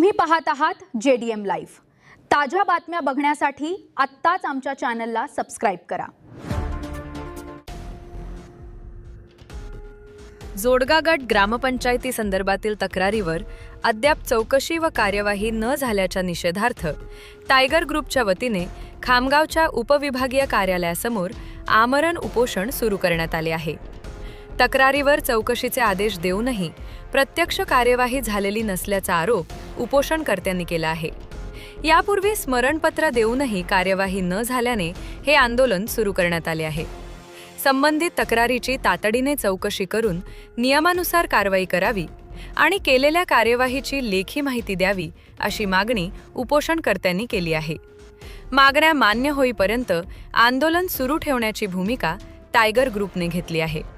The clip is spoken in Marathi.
तुम्ही पाहत आहात JDM लाईव्ह। ताज्या बातम्या बघण्यासाठी आत्ताच आमच्या चॅनलला सबस्क्राइब करा। जोडगा गट ग्रामपंचायती संदर्भातील तक्रारीवर अद्याप चौकशी व कार्यवाही न झाल्याच्या निषेधार्थ टायगर ग्रुपच्या वतीने खामगावच्या उपविभागीय कार्यालयासमोर आमरण उपोषण सुरू करण्यात आले आहे। तक्रारीवर चौकशीचे आदेश देऊनही प्रत्यक्ष कार्यवाही झालेली नसल्याचा आरोप उपोषणकर्त्यांनी केला आहे। यापूर्वी स्मरणपत्र देऊनही कार्यवाही न झाल्याने हे आंदोलन सुरू करण्यात आले आहे। संबंधित तक्रारीची तातडीने चौकशी करून नियमानुसार कारवाई करावी आणि केलेल्या कार्यवाहीची लेखी माहिती द्यावी अशी मागणी उपोषणकर्त्यांनी केली आहे। मागण्या मान्य होईपर्यंत आंदोलन सुरू ठेवण्याची भूमिका टायगर ग्रुपने घेतली आहे।